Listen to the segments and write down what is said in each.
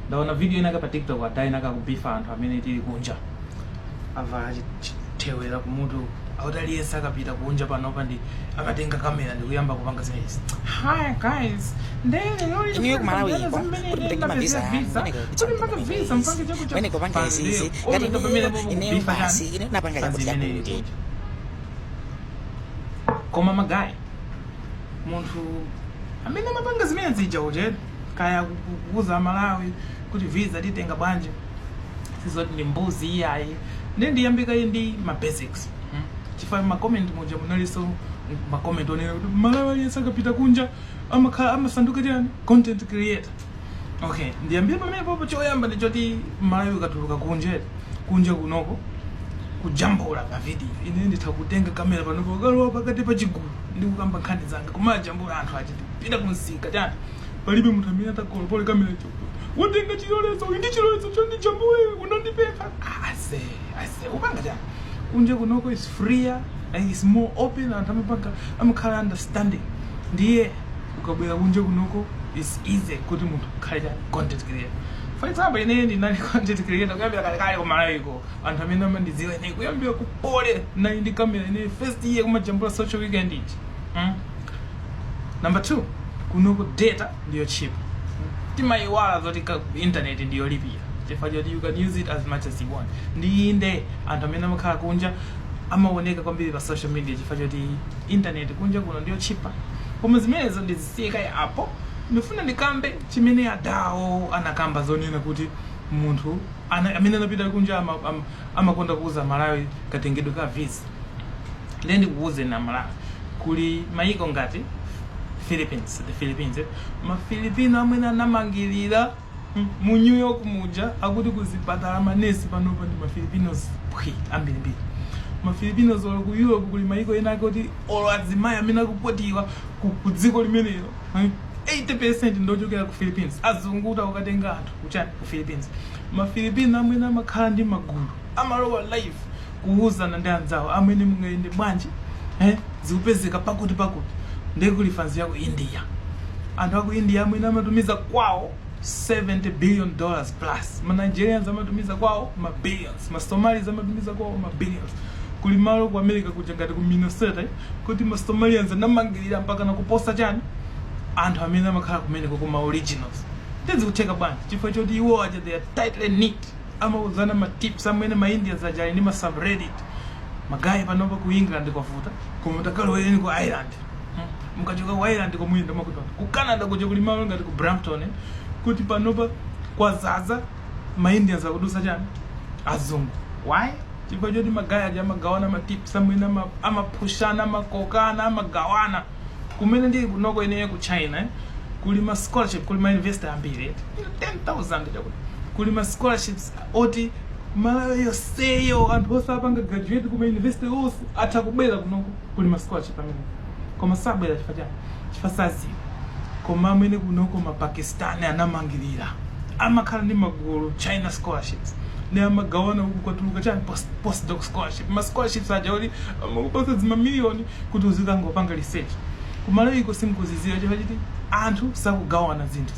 ndaona video inaka pa TikTok adai naka kubifa anthu amene tili kunja avala chithewera kumutu autaliyense akapita kunja panopa ndi akatenga kamera ndi kuyamba kupanga zimenezi. Hi guys, ndene lori Ini ku Malawi ko kutenga mavisa visa mpange chako cha wene kupanga sisi ngati ine basi ine napanga chakuti chakuti koma magai munthu amene amapanga zimene zija uje kaya kuuza Malawi kuti visa titenga bwanje sizoti ndi mbuzi iyayi ndiyambika ndi ma basics. Chifukwa ma comment moja munaliso ma comment onena kuti Malawi aliyense akapita kunja amasanduka chani content creator. Okay, ndiyambira pamene popo choyamba ndichoti Malawi ukatuluka kunja kunoko kujambula ka video ine ndithakutenga kamera panopo kalowa pakati pa chigulu ndi kukamba nkhani zanga kumajambula anthu achiti pita kunsika chani palibe munthu amene atakolola kamera cho watenga chilolezo ndi chilolezo chondijambule unandipeka ase upanga chani kunja kunoko is freer and is more open and amakhala understanding ndiye ukabwera kunja kunoko is easy kuti munthu khala content creator. For example, ine ndinali content creator kuyambira kale ku Malawi ko anthu amene amandidziwa ine kuyambira kupole na ndi camera ine first year kumajambula social weekend iti. Number 2, kunoko data ndiyo cheap. Timaiwala zoti internet ndiyo lipia. Chifukwa you can use it as much as you want. Ndinde anthu amene amakhala kunja amaoneka kwambiri pa social media chifukwa internet kunja kuno ndiyo cheaper. Koma zimenezo ndizisiyeka apo ndifuna ndikambe chimene adao anakamba zonena kuti munthu amene anapita kunja amakonda kuuza Malawi katengedwe ka visa. Ndi kuuze na Malawi kuli maiko ngati Philippines, ma Filipino amene anamangirira mu New York muja akuti kuzipatala manesi panopa ndi ma Filipinos ambiri. Ma Filipinos wala ku Europe kuli maiko ena kuti olo azimayi amene akupotiwa ku dziko limenelo 80% ndochokera ku Philippines. Azunguta ukatenga anthu kuchani ku Philippines. Ma Filipino amene amakhala ndi magulu amalowa live kuuzana ndi anzawo amene mungayende bwanji zikupezeka pakuti ndekulifanzi yako India. Anthu aku India amene amatumiza kwawo $70 billion plus. Ma Nigerians amatumiza kwawo ma billions. Ma Somalis amatumiza kwawo ma billions. Kuli malo ku America kuja ngati ku Minnesota kuti ma Somalians anamangirira mpaka na kuposa chani anthu amene amakhala kumene kuma originals. Ndizi kucheka bwanji chifukwa choti iwo aja they are tightly knit. Amauzana ma tips amene ma Indians ajali ndi ma subreddit. Magayi panopa ku England kwafuta koma mutakaloweni ku Ireland. Mukachoka ku Ireland komuyenda makuti ku Canada kuja kuli malo ngati ku Brampton kuti panopa kwazaza ma Indians akudusa chani azungu. Why? Chifukwa choti magayi aja amagawana ma tips amene amapushana makokana amagawana kumene ndi kunoko ineyo ku China kuli ma scholarship kuli ma investor ambiri 10,000 chakuti kuli ma scholarships oti Malawi yoseyo anthu osapanga graduate kuma university ose atakubera kunoko kuli ma scholarship amene koma sabwera chifukwa sazi koma amene kunoko ma Pakistan anamangirira amakhala ndi magulu China scholarships ndi amagawana uku kwatuluka chani postdoc scholarship ma scholarships aja oti amapasa zimamiliyoni kuti uzikangopanga research. Kumalawi iko simkuziziwa chifukwa anthu sakugawana zinthu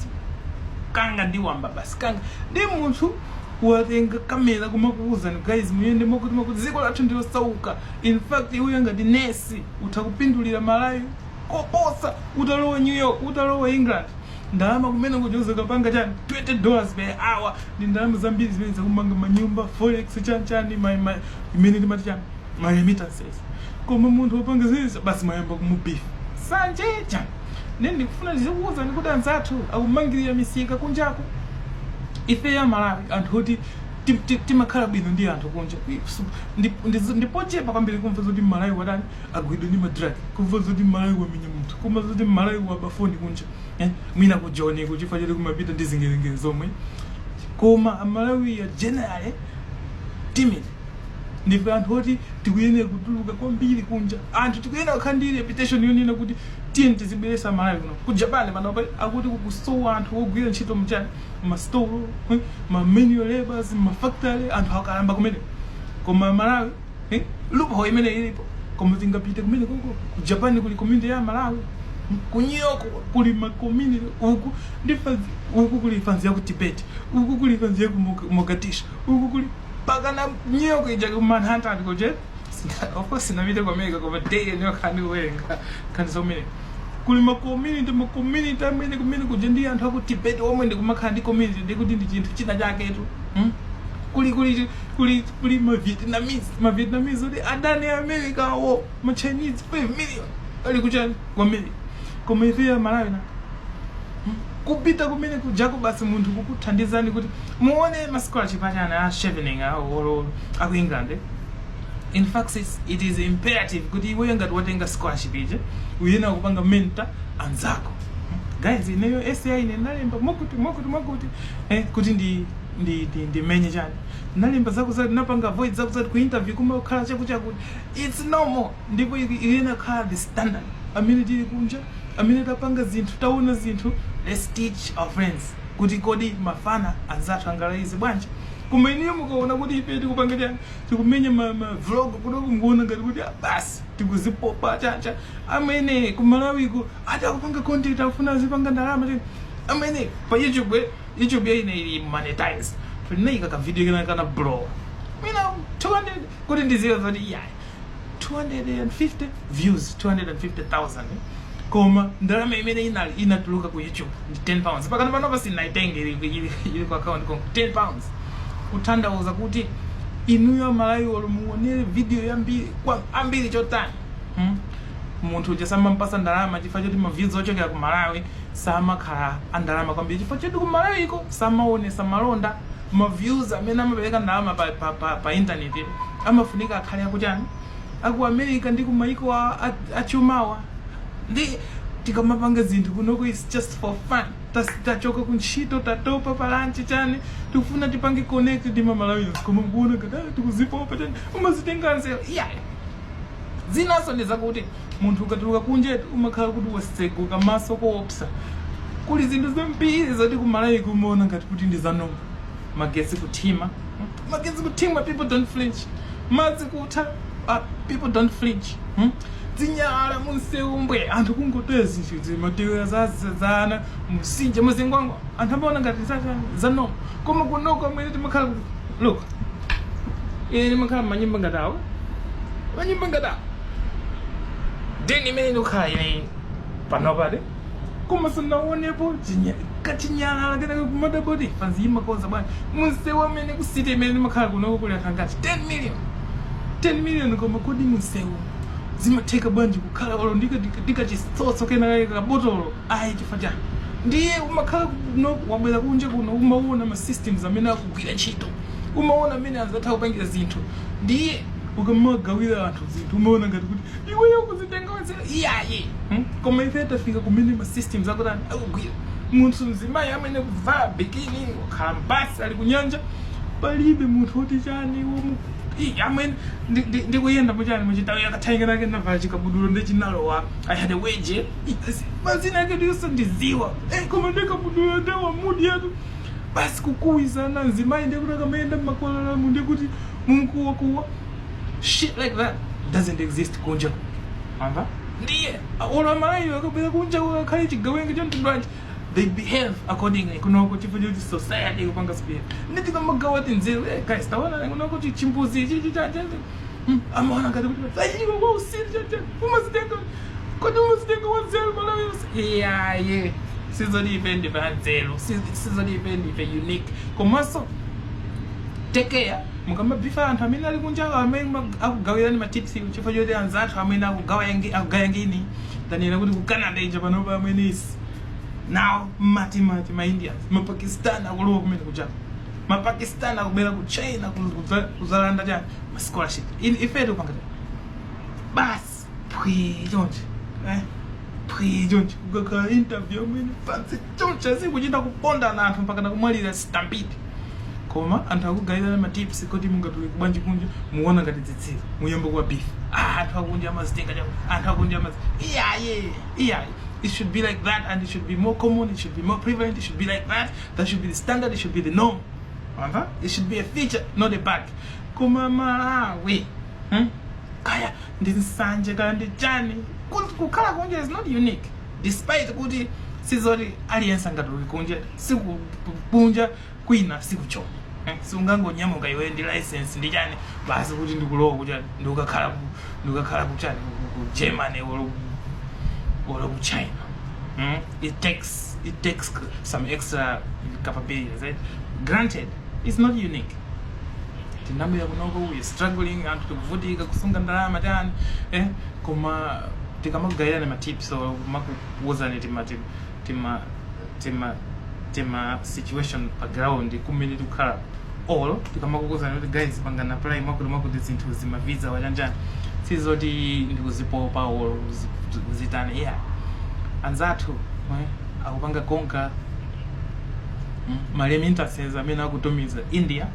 kanga ndi wamba basi kanga ndi munthu watenga kamera kumakuuza ni guys muyende mokuti dziko lathu ndilo sauka. In fact uyo ngati nesi utakupindulira Malawi koposa utalowa New York utalowa England ndalama kumene kujoza kapanga chani $20 per hour ndi ndalama zambiri zimene zakumanga manyumba forex chani imene ndi mati chani my remittances. Koma munthu wapanga zizi basi mayamba kumubifa sanjeja ndikufuna ndikuuza ndikuti anzathu akumangirira misika kunjako ife ya Malawi anthu oti timakhala bwino ndi anthu kunja ndipochepa kwambiri kumva zoti Malawi wadani agwidwa ndi madrag kumva zoti Malawi wamenya munthu kumva zoti Malawi wabafoni kunja mwina kujoni kuchifukwa choti kumapita ndi zingelengele zomwe koma Malawi ya generally timid. Ndife anthu oti tikuyenera kutuluka kwambiri kunja anthu tikuyenera kukhala ndi reputation yonena kuti tiyeni tizibweresa Malawi kuno ku Japan panopa akuti kukusowa anthu ogwira ntchito mchani ma store ma manual labors ma factory anthu akalamba kumene koma Malawi loophole imene ilipo koma tingapite kumene ku Japan kuli community ya Malawi kunyoko kuli community uku ndifanzi uku kuli fanzi ya ku Tibet uku kuli fanzi ya ku Mogadishu uku kuli pagana nyoko ija ku Manhattan ko je of course na video kwa America kwa day nyo kani wenga kan so many kuli community amene kumene kuje ndi anthu aku Tibet omwe ndi kumakhandi community ndi kuti ndi chinthu china chake tu kuli ma Vietnamese odi adani America wo ma Chinese 5 million ali kuchani kwa America koma ife ya Malawi na kupita kumene kujako basi munthu kukuthandizani kuti muone ma scholarship achana a Chevening or aku England. In fact it is imperative kuti iwe ngati watenga scholarship ije uyena kupanga mentor anzako. Guys ineyo SCI ine nalemba mokuti kuti ndi menye chani nalemba zako za napanga voice zako za ku interview kuma khala chakuti it's normal ndipo iyena khala the standard amene tili kunja amene tapanga zinthu taona zinthu. Let's teach our friends kuti kodi mafana anzathu angalaize bwanji kuma iniyo mukaona kuti ife tikupanga chani tikumenya ma vlog kuno kumuona ngati kuti basi tikuzipopa chacha amene kumalawiko ati akupanga content afuna zipanga ndalama chani amene pa YouTube ine ili monetize tunaika ka video kana blow mina 200 kuti ndiziwe zoti yeah 250 views 250,000 koma ndalama imene inatuluka ku YouTube ndi 10 pounds pakana pano basi naitenge ili kwa account kongo 10 pounds kutanthauza kuti inuyo Malawi olomuonere video yambiri kwa ambiri chotani munthu uja samampasa ndalama chifukwa choti ma views ochokera ku Malawi samakhala andalama kwambiri chifukwa choti ku Malawi iko samaonesa malonda ma views amene amapereka ndalama pa internet amafunika akhale akuchani aku America ndi ku maiko achumawa ndi tikamapanga zinthu kunoko is just for fun tachoka kunchito tatopa palanchi chani tikufuna tipange connect ndi Malawi koma mukuona kada tikuzipopa chani umazitenganze yeah zinaso ndizakuti munthu ukatuluka kunje umakhala kuti waseguka maso koopsa kuli zinthu zambiri zoti ku Malawi kumuona ngati kuti ndi zanoma magesi kutima people don't flinch madzi kutha people don't flinch zinyala munseumbwe anthu kungotezi zimatewera zazana musinje muzingwango anthu ambaona ngati zanoma koma kunoko amene timakhala look ine ndimakhala manyimba ngatawo deni imene ndikukhala ine panopade koma sinaonepo kachinyalala kenaka kumadaboti panziyima koza bwana munsewu amene kusiti imene ndimakhala kunoko kuli anthu angati 10 million koma kodi munsewu zimatheka bwanji kukhala olo ndikachisotso kenaka kabotolo ayi chifukwa chani ndiye umakhala kuno wabwera kunje kuno umaona ma systems amene akugwira ntchito umaona amene anzatha kupangira zinthu ndiye ukamagawira anthu zinthu umaona ngati kuti iweyo kuzitenga wenzera iyaye koma ife tafika kumene ma systems akutani akugwira munthu mzimayi amene kuvala bikini wakhala mbasi ali kunyanja palibe munthu oti chani amene ndikuyenda muchani muchitawi yakathainga nake navala chikabudula ndechinalowa I had a wedge mazina ake ndiyoso ndiziwa koma ndekabudula ndewa mudi yatu basi kukuwizana mzimayi ndekutaka mayenda mmakwalalamu ndekuti munkuwa shit like that doesn't exist kunja amba ndiye ola Malawi wakabwera kunja wakhale chigawenga chantundwanji they behave accordingly kunoko chifukwa choti society kupanga speed nditi kamagawa tinzeru guys tawana kunoko chimbuzi chichacha amaona ngati kuti sayiko kwa usiri chacha umazitenga kodi umazitenga wanzeru Malawi yeah sizodipendi panzeru sizodipendi pe unique komanso take care mukamabifa anthu amene ali kunja amene akugawirani ma tips chifukwa choti anzathu amene akugaya ngini tanena kuti ku Canada ija panopa amene is now mati ma Indians ma Pakistan akulowa kumene kuja ma Pakistan akubera ku China kuzalanda cha ma scholarship ife tupanga bas pwijonje kukaka interview amene fancy chonche sikuchita kuponda na anthu mpaka nakumwalira stampede koma anthu akugayirana ma tips kuti mungatuli kubwanji kunja muona ngati tsitsiro muyamba kwa beef anthu akunja amazitenga cha anthu akunja iyaye it should be like that and it should be more common, it should be more prevalent, it should be like that should be the standard, it should be the norm. It should be a feature, not a bug. Kuma Malawi kaya ndinsanje kaya ndichani kukhala kunja is not unique. despite kuti sizoti aliyense angatuluke kunja sikupunja kwina sikuchoma siungangonyamukira iwe ndi license ndi chani basi kuti ndikulowa kuti ndikakhala kuchani ku Germany or ku China. It takes some extra capabilities, right? Granted, it's not unique. Tinambira kunoko we struggling and tukuvutika kusunga ndalama chani koma tikamagayana ma tips so makuwuzani tima situation background kumene tukhala all tikamakuwuzani kuti guys pangana apply makuti zinthu zima visa wajanjani sizoti ndikuzipopa or zitani anzathu akupanga konka maremittances amene akutumiza India,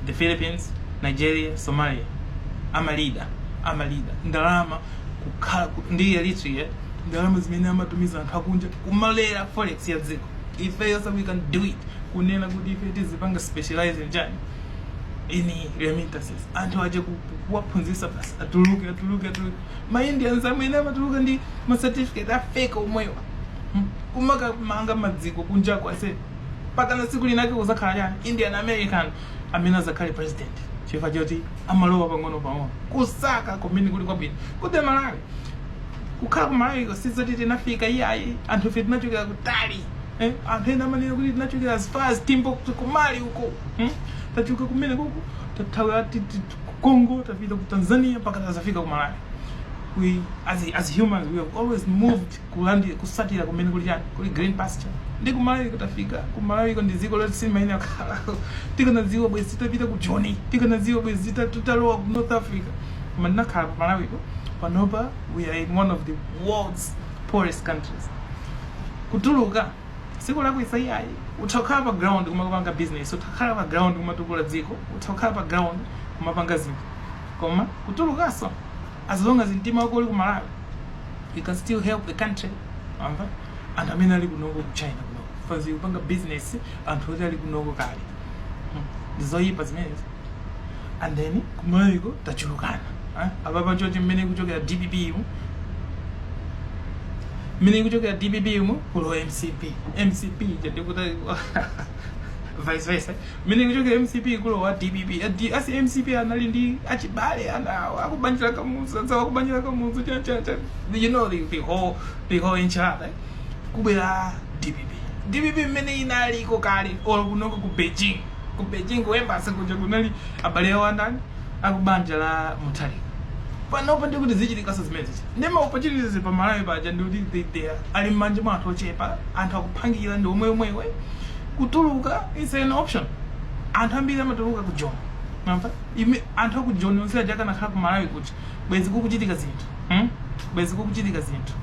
the Philippines, Nigeria, Somalia. Amalida ndalama kukhala ndi Eritrea ndalama zimene amatumiza anthu akunja kumalera forex ya dziko. Ife yonse we can do it kunena kuti ife tizipanga specialize njani ini remittances anthu aje kuwaphunzitsa basi atuluke ma Indians amene amatuluka ndi ma certificate afake omwewa kumaka manga madziko kunja kwase pakana siku linake uzakhala yani Indian American amene azakhale president chifukwa choti amalowa pang'ono kusaka komene kuli kwabwino kuti Malawi kukhala ku Malawi sizoti tinafika iyayi anthu ife tinachokera kutali anthu ena amanena kuti tinachokera as far as Timbuktu kumali uko tachuka kumene kuko tathawa Congo tafika ku Tanzania mpaka tazafika ku Malawi. We as humans we have always moved kusatira kumene kuli chani kuli green pasture ndi kumalawi kutafika kumalawi ndi dziko loti simaina khala tikanadziwa bwezi zitapita ku Joni tikanadziwa bwezi zitalowa ku North Africa koma ndinakhala ku Malawi panopa we are in one of the world's poorest countries. Kutuluka siku lako isayi utakhala pa ground kumapanga business utakhala pa ground kumatukula dziko utakhala pa ground kumapanga zinthu koma kutulukaso as long as intima wako uli ku Malawi you can still help the country and amene ali kunoko ku China kunoko fazi kupanga business anthu oti ali kunoko kale ndizoyipa zimenezi and then kumayiko tachulukana ababa chochi mmene kuchokera DPP kulo MCP ndikuti vice versa mene kuchokera MCP kulo wa DPP asi MCP anali ndi achibale akubanjira kamuzu cha you know the whole enchilada kubera DPP mene inali iko kale or kunoko ku Beijing ku embassy kuja kunali abale wandani akubanja la Mutharika panopa ndikuti zichitika zimene ndema opportunities pa Malawi paja ndikuti they ali manje mwathu ochepa anthu akupangira ndi omwe kutuluka is an option anthu ambiri amatuluka ku Joni mamva anthu aku Joni onse jaka nakhala ku Malawi kuti bwezi kukuchitika zinthu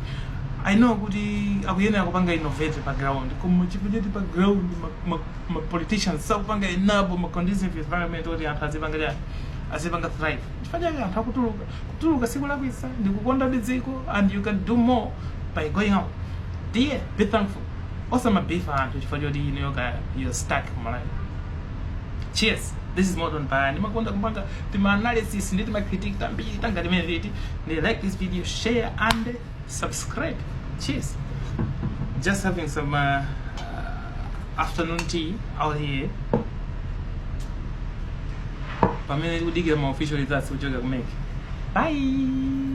I know kuti akuyenera kupanga innovate pa ground koma chipujeti pa ground ma politicians sakupanga enable ma conducive environment oti anthu azipanga thrive chifukwa anthu akutuluka siku lakwisa ndikukonda dziko and you can do more by going out dear be thankful also my beef anthu chifukwa choti you're stuck ku Malawi. Cheers. This is Modern Paya. Nimakonda kupanga tima analysis ndi tima critique tambiri tanga timene viti like this video, share and subscribe. Cheers. Just having some afternoon tea out here. Pamene kudigira ma official results uchoka kumeke. Bye.